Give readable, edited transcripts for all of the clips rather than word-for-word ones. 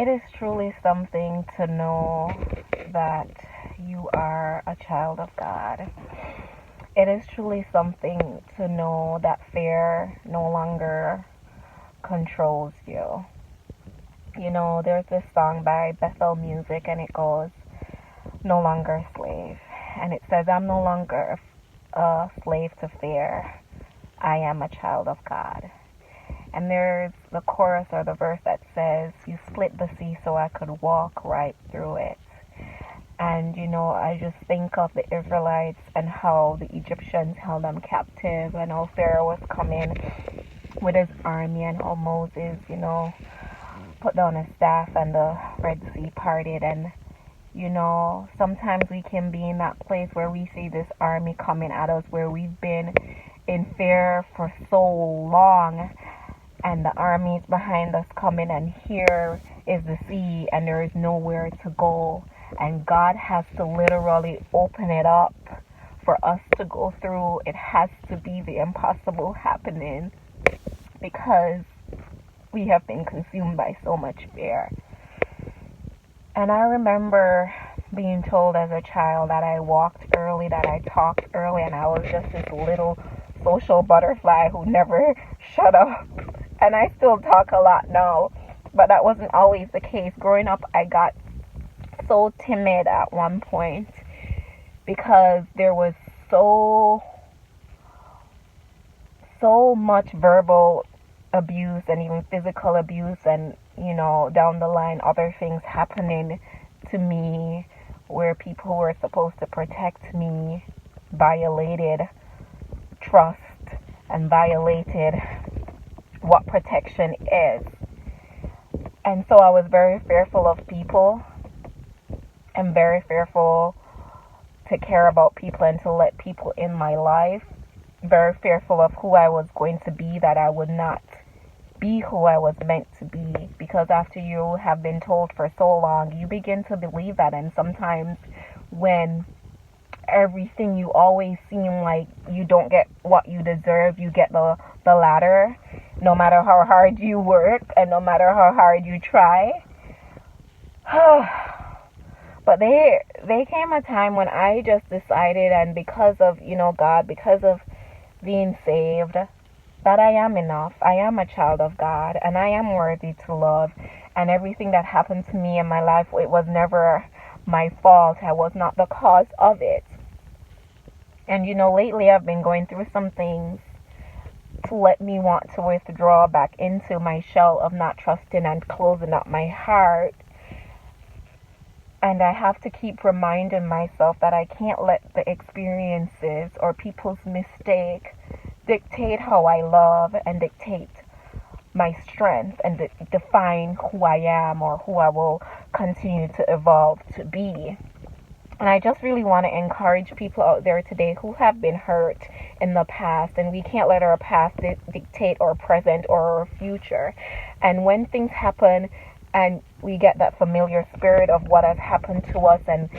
It is truly something to know that you are a child of God. It is truly something to know that fear no longer controls you. You know, there's this song by Bethel Music and it goes, "No longer a slave." And it says, "I'm no longer a slave to fear. I am a child of God." And there's the chorus or the verse that says, "You split the sea so I could walk right through it." And, you know, I just think of the Israelites and how the Egyptians held them captive and how Pharaoh was coming with his army and how Moses, you know, put down a staff and the Red Sea parted. And, you know, sometimes we can be in that place where we see this army coming at us where we've been in fear for so long and the armies behind us coming, and here is the sea and there is nowhere to go, and God has to literally open it up for us to go through. It has to be the impossible happening because we have been consumed by so much fear. And I remember being told as a child that I walked early, that I talked early, and I was just this little social butterfly who never shut up. And I still talk a lot now, but that wasn't always the case. Growing up, I got so timid at one point because there was so much verbal abuse and even physical abuse, and, you know, down the line other things happening to me where people who were supposed to protect me violated trust and violated what protection is. And so I was very fearful of people and very fearful to care about people and to let people in my life. Very fearful of who I was going to be, that I would not be who I was meant to be. Because after you have been told for so long, you begin to believe that. And sometimes when everything you always seem like you don't get what you deserve, you get the latter, no matter how hard you work and no matter how hard you try. But there came a time when I just decided, and because of, you know, God, because of being saved, that I am enough. I am a child of God and I am worthy to love. And everything that happened to me in my life, it was never my fault. I was not the cause of it. And, you know, lately I've been going through some things to let me want to withdraw back into my shell of not trusting and closing up my heart. And I have to keep reminding myself that I can't let the experiences or people's mistake dictate how I love and dictate my strength and define who I am or who I will continue to evolve to be. And I just really want to encourage people out there today who have been hurt in the past, and we can't let our past dictate our present or our future. And when things happen and we get that familiar spirit of what has happened to us, and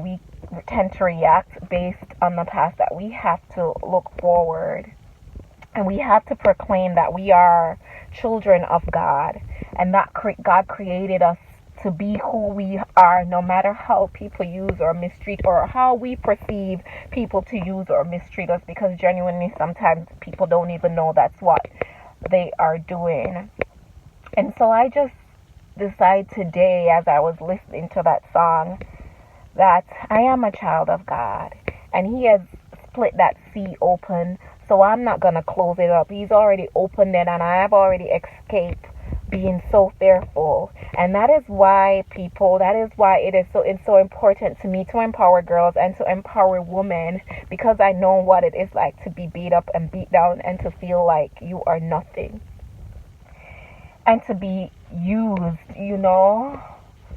we tend to react based on the past, that we have to look forward and we have to proclaim that we are children of God, and that God created us to be who we are, no matter how people use or mistreat, or how we perceive people to use or mistreat us, because genuinely sometimes people don't even know that's what they are doing. And so I just decide today, as I was listening to that song, that I am a child of God, and He has split that sea open, so I'm not going to close it up. He's already opened it, and I have already escaped being so fearful. And that is why it's so important to me to empower girls and to empower women, because I know what it is like to be beat up and beat down and to feel like you are nothing and to be used, you know.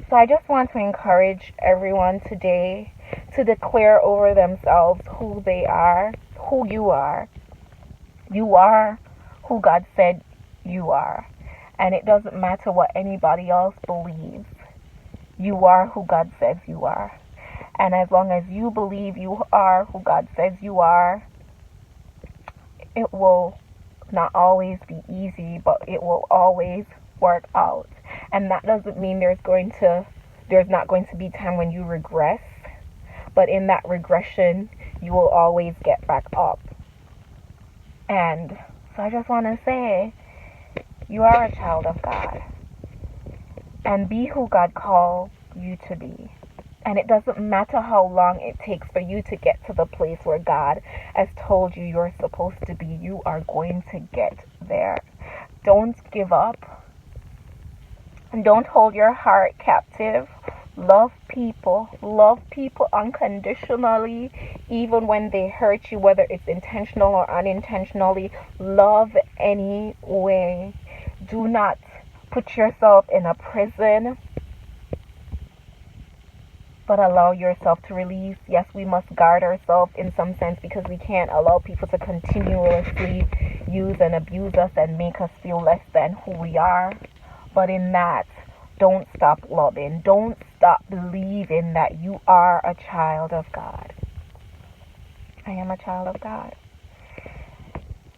So I just want to encourage everyone today to declare over themselves who they are, who you are. You are who God said you are. And it doesn't matter what anybody else believes. You are who God says you are. And as long as you believe you are who God says you are, it will not always be easy, but it will always work out. And that doesn't mean there's not going to be time when you regress, but in that regression, you will always get back up. And so I just want to say, you are a child of God. And be who God called you to be. And it doesn't matter how long it takes for you to get to the place where God has told you you're supposed to be. You are going to get there. Don't give up. And don't hold your heart captive. Love people unconditionally, even when they hurt you, whether it's intentional or unintentionally. Love anyway. Do not put yourself in a prison, but allow yourself to release. Yes, we must guard ourselves in some sense, because we can't allow people to continuously use and abuse us and make us feel less than who we are. But in that, don't stop loving. Don't stop believing that you are a child of God. I am a child of God.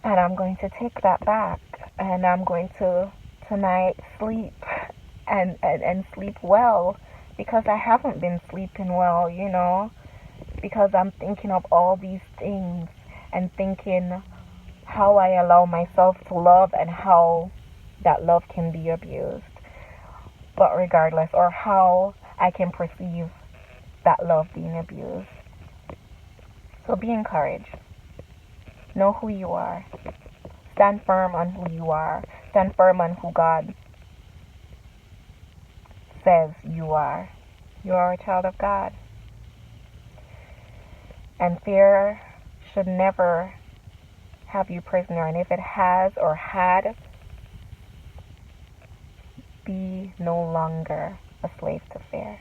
And I'm going to take that back. And I'm going to tonight sleep and sleep well. Because I haven't been sleeping well, because I'm thinking of all these things and thinking how I allow myself to love and how that love can be abused. But regardless, or how I can perceive that love being abused. So be encouraged. Know who you are. Stand firm on who you are. Stand firm on who God says you are. You are a child of God. And fear should never have you prisoner. And if it has or had, be no longer a slave to fear.